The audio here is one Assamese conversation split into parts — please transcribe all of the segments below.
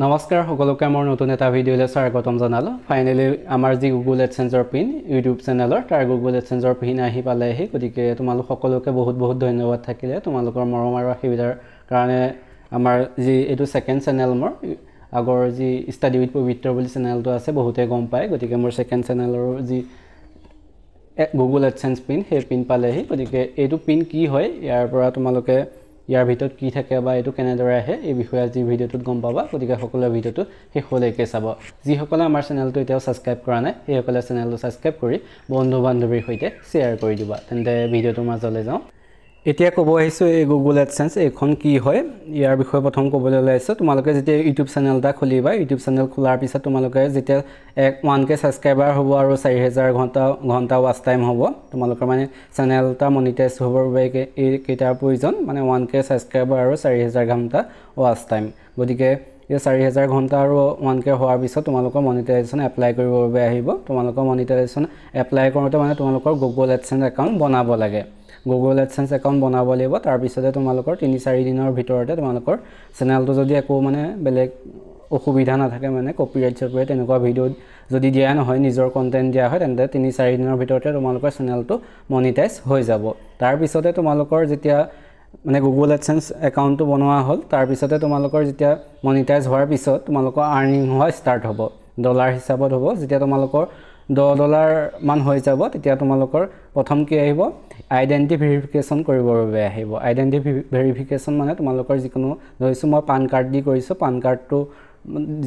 নমস্কাৰ সকলোকে মোৰ নতুন এটা ভিডিঅ'লৈ স্বাগতম জনালোঁ। ফাইনেলি আমাৰ যি গুগল এডচেঞ্চৰ পিন ইউটিউব চেনেলৰ তাৰ গুগল এডচেঞ্চৰ পিন আহি পালেহি। গতিকে তোমালোক সকলোকে বহুত বহুত ধন্যবাদ থাকিলে তোমালোকৰ মৰম আৰু আশীৰ্বাদৰ কাৰণে। আমাৰ যি এইটো ছেকেণ্ড চেনেল, মোৰ আগৰ যি ষ্টাডি উইথ পবিত্ৰ বুলি চেনেলটো আছে বহুতে গম পায়। গতিকে মোৰ ছেকেণ্ড চেনেলৰ যি গুগল এডচেঞ্চ পিন সেই পিন পালেহি। গতিকে এইটো পিন কি হয়, ইয়াৰ পৰা তোমালোকে ইয়াৰ ভিতৰত কি থাকে বা এইটো কেনেদৰে আহে এই বিষয়ে আজি ভিডিঅ'টোত গম পাবা। গতিকে সকলোৱে ভিডিঅ'টো শেষলৈকে চাব। যিসকলে আমাৰ চেনেলটো এতিয়াও ছাবস্ক্ৰাইব কৰা নাই সেইসকলে চেনেলটো ছাবস্ক্ৰাইব কৰি বন্ধু বান্ধৱীৰ সৈতে শ্বেয়াৰ কৰি দিবা। তেন্তে ভিডিঅ'টোৰ মাজলৈ যাওঁ। এতিয়া ক'ব আহিছোঁ এই গুগল এডচেঞ্চ এইখন কি হয় ইয়াৰ বিষয়ে প্ৰথম ক'বলৈ ওলাইছোঁ। তোমালোকে যেতিয়া ইউটিউব চেনেল এটা খুলিবা, ইউটিউব চেনেল খোলাৰ পিছত তোমালোকে যেতিয়া 1K ছাবস্ক্ৰাইবাৰ হ'ব আৰু 4000 ঘণ্টা ৱাচ টাইম হ'ব, তোমালোকৰ মানে চেনেল এটা মনিটাইজ হ'বৰ বাবে এইকেইটাৰ প্ৰয়োজন, মানে 1K ছাবস্ক্ৰাইবাৰ আৰু 4000 ঘণ্টা ৱাচ টাইম। গতিকে এই 4000 ঘণ্টা আৰু 1K হোৱাৰ পিছত তোমালোকৰ মনিটাইজেশ্যন এপ্লাই কৰিবৰ বাবে আহিব। তোমালোকৰ মনিটাইজেশ্যন এপ্লাই কৰোঁতে মানে তোমালোকৰ গুগল এডচেঞ্চ একাউণ্ট বনাব লাগে। গুগল এডচেঞ্চ একাউণ্ট বনাব লাগিব। তাৰপিছতে তোমালোকৰ 3-4 দিনৰ ভিতৰতে তোমালোকৰ চেনেলটো যদি একো মানে বেলেগ অসুবিধা নাথাকে, মানে কপিৰাইট চপিৰাইট তেনেকুৱা ভিডিঅ' যদি দিয়া নহয়, নিজৰ কণ্টেণ্ট দিয়া হয়, তেন্তে 3-4 দিনৰ ভিতৰতে তোমালোকৰ চেনেলটো মনিটাইজ হৈ যাব। তাৰপিছতে তোমালোকৰ যেতিয়া মানে গুগল এডচেঞ্চ একাউণ্টটো বনোৱা হ'ল, তাৰপিছতে তোমালোকৰ যেতিয়া মনিটাইজ হোৱাৰ পিছত তোমালোকৰ আৰ্নিং হোৱা ষ্টাৰ্ট হ'ব। ডলাৰ হিচাপত হ'ব। যেতিয়া তোমালোকৰ $10 মান হৈ যাব, তেতিয়া তোমালোকৰ প্ৰথম কি আহিব, আইডেণ্টি ভেৰিফিকেশ্যন কৰিবৰ বাবে আহিব। আইডেণ্টি ভেৰিফিকেশ্যন মানে তোমালোকৰ যিকোনো, ধৰিছোঁ মই পান কাৰ্ড দি কৰিছোঁ, পান কাৰ্ডটো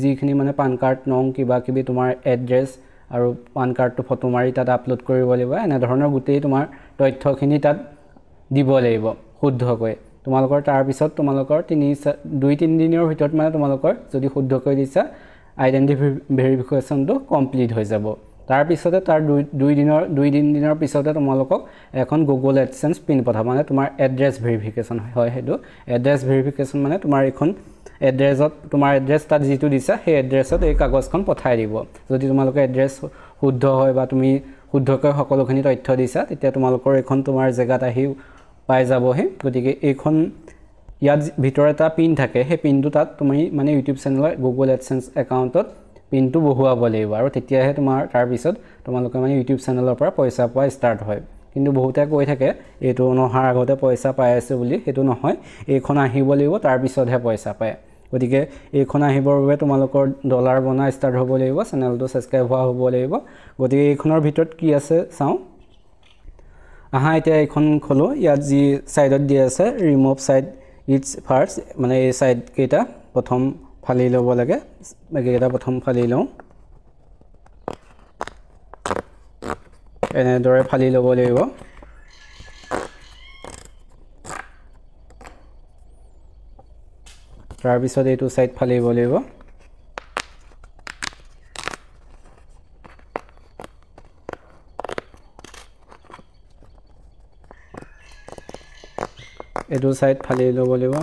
যিখিনি মানে পান কাৰ্ড নং কিবা কিবি তোমাৰ এড্ৰেছ আৰু পান কাৰ্ডটো ফটো মাৰি তাত আপলোড কৰিব লাগিব। এনেধৰণৰ গোটেই তোমাৰ তথ্যখিনি তাত দিব লাগিব শুদ্ধকৈ। তোমালোকৰ তাৰপিছত তোমালোকৰ 2-3 দিনৰ ভিতৰত মানে তোমালোকৰ যদি শুদ্ধকৈ দিছা আইডেণ্টি ভেৰিফিকেশ্যনটো কমপ্লিট হৈ যাব। তাৰপিছতে তাৰ 2 দিনৰ পিছতে তোমালোকক এখন গুগল এডচেঞ্চ পিন পঠাব, মানে তোমাৰ এড্ৰেছ ভেৰিফিকেশ্যন হয়। সেইটো এড্ৰেছ ভেৰিফিকেশ্যন মানে তোমাৰ এইখন এড্ৰেছত, তোমাৰ এড্ৰেছ তাত যিটো দিছা সেই এড্ৰেছত এই কাগজখন পঠাই দিব। যদি তোমালোকৰ এড্ৰেছ শুদ্ধ হয় বা তুমি শুদ্ধকৈ সকলোখিনি তথ্য দিছা, তেতিয়া তোমালোকৰ এইখন তোমাৰ জেগাত আহি পাই যাবহি। গতিকে এইখন ইয়াত ভিতৰত এটা পিন থাকে, সেই পিনটো তাত তুমি মানে ইউটিউব চেনেলৰ গুগল এডচেঞ্চ একাউণ্টত পিনটো বহুৱাব লাগিব, আৰু তেতিয়াহে তোমাৰ তাৰপিছত তোমালোকে মানে ইউটিউব চেনেলৰ পৰা পইচা পোৱা ষ্টাৰ্ট হয়। কিন্তু বহুতে কৈ থাকে এইটো নহাৰ আগতে পইচা পাই আছোঁ বুলি। সেইটো নহয়, এইখন আহিব লাগিব তাৰপিছতহে পইচা পায়। গতিকে এইখন আহিবৰ বাবে তোমালোকৰ ডলাৰ বনা ষ্টাৰ্ট হ'ব লাগিব, চেনেলটো ছাবস্ক্ৰাইব হোৱা হ'ব লাগিব। গতিকে এইখনৰ ভিতৰত কি আছে চাওঁ আহা। এতিয়া এইখন খোলোঁ। ইয়াত যি ছাইডত দি আছে ৰিমুভ ছাইড ইটছ ফাৰ্ষ্ট, মানে এই ছাইডকেইটা প্ৰথম ফালি ল'ব লাগে। এইকেইটা প্ৰথম ফালি লওঁ। এনেদৰে ফালি ল'ব লাগিব। তাৰপিছত এইটো ছাইড ফালিব লাগিব। এইটো ছাইড ফালি ল'ব লাগিব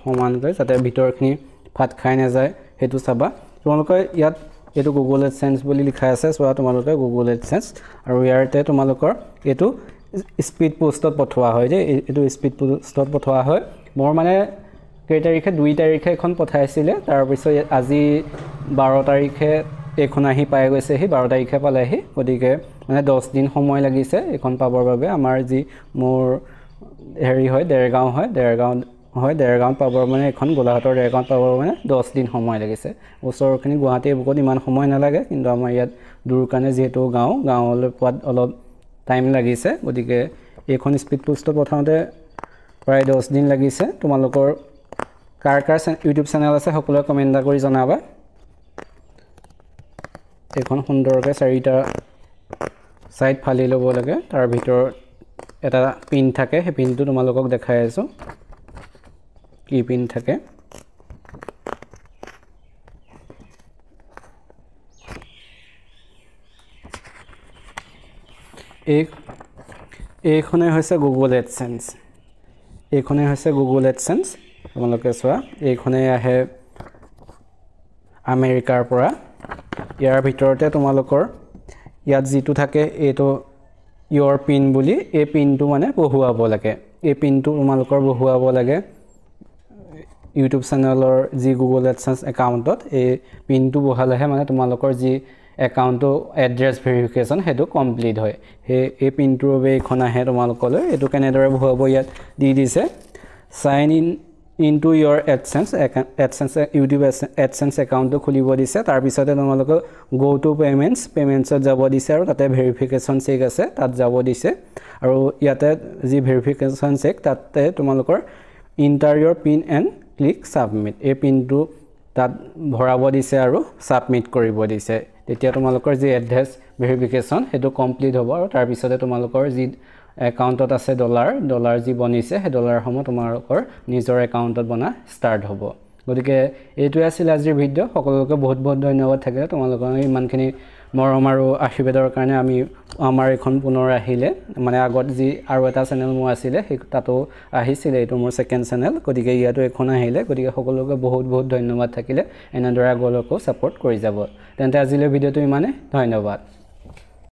সমানকৈ, যাতে ভিতৰখিনি ফাট খাই নাযায়, সেইটো চাবা। তোমালোকে ইয়াত এইটো গুগল এডচেঞ্চ বুলি লিখা আছে, চোৱা তোমালোকে গুগল এডচেঞ্চ। আৰু ইয়াতে তোমালোকৰ এইটো স্পীড পোষ্টত পঠোৱা হয় দেই, এইটো স্পীড পোষ্টত পঠোৱা হয়। মোৰ মানে কেই তাৰিখে 2 তাৰিখে এখন পঠাইছিলে, তাৰপিছত আজি 12 তাৰিখে এইখন আহি পাই গৈছেহি, 12 তাৰিখে পালেহি। গতিকে মানে 10 দিন সময় লাগিছে এইখন পাবৰ বাবে। আমাৰ যি মোৰ হেৰি হয় দেৰগাঁও হয়, দেৰগাঁৱত পাবৰ মানে এখন গোলাঘাটৰ দেৰগাঁৱত পাবৰ মানে 10 দিন সময় লাগিছে। ওচৰখিনি গুৱাহাটী বুকত ইমান সময় নালাগে, কিন্তু আমাৰ ইয়াত দূৰ কাৰণে যিহেতু গাঁৱলৈ পোৱাত অলপ টাইম লাগিছে। গতিকে এইখন স্পীড পোষ্টত পঠাওঁতে প্ৰায় 10 দিন লাগিছে। তোমালোকৰ কাৰ ইউটিউব চেনেল আছে সকলোৱে কমেণ্ট এটা কৰি জনাবা। এইখন সুন্দৰকৈ 4টা ছাইড ফালি ল'ব লাগে। তাৰ ভিতৰত এটা পিন থাকে, সেই পিনটো তোমালোকক দেখাই আছোঁ কি পিন থাকে। এইখনেই হৈছে গুগল এডচেঞ্চ। তোমালোকে চোৱা, এইখনেই আহে আমেৰিকাৰ পৰা। ইয়াৰ ভিতৰতে তোমালোকৰ ইয়াত যিটো থাকে এইটো ইয়ৰ পিন বুলি, এই পিনটো মানে বহুৱাব লাগে। এই পিনটো তোমালোকৰ বহুৱাব লাগে। ইউটিউব চেনেলৰ যি গুগল এডসেন্স একাউণ্টত এই পিনটো বহালেহে মানে তোমালোকৰ যি একাউণ্টটো এড্ৰেছ ভেৰিফিকেশ্যন সেইটো কমপ্লিট হয় এই পিনটোৰ বাবে এইখন আহে তোমালোকলৈ এইটো কেনেদৰে ভৰাব ইয়াত দি দিছে sign in into your AdSense YouTube AdSense account to খুলিব দিছে তাৰ পিছতে তোমালোক go to payments যাব দিছে আৰু তাতে ভেৰিফিকেশ্যন চেক আছে তাত যাব দিছে আৰু ইয়াতে যি ভেৰিফিকেশ্যন চেক তাতে তোমালোকৰ enter your pin and click submit এই পিনটো তাত ভৰাব দিছে আৰু সাবমিট কৰিব দিছে তেতিয়া তোমালোকৰ যি এড্ৰেছ ভেৰিফিকেশ্যন হেতু কমপ্লিট হ'ব আৰু তাৰ পিছতে তোমালোকৰ যি একাউণ্টত আছে ডলাৰ যি বনিছে হে ডলাৰ সমূহ তোমালোকৰ নিজৰ একাউণ্টত বনা ষ্টাৰ্ট হ'ব গতিকে এইটো আছিল আজিৰ ভিডিও সকলোকে বহুত বহুত ধন্যবাদ থাকিলে তোমালোকৰ ইমানখিনি মৰম আৰু আশীৰ্বাদৰ কাৰণে আমি আমাৰ এখন পুনৰ আহিলে মানে আগত যি আৰু এটা চেনেল মোৰ আছিলে তাতো আহিছিল এইটো মোৰ সেকেন্ড চেনেল গতিকে ইয়াতো এখন আহিলে গতিকে সকলোকে বহুত বহুত ধন্যবাদ থাকিলে এনেদৰে আগলৈকো সাপোৰ্ট কৰি যাব তেন্তে আজিলৈ ভিডিওটো ইমানে ধন্যবাদ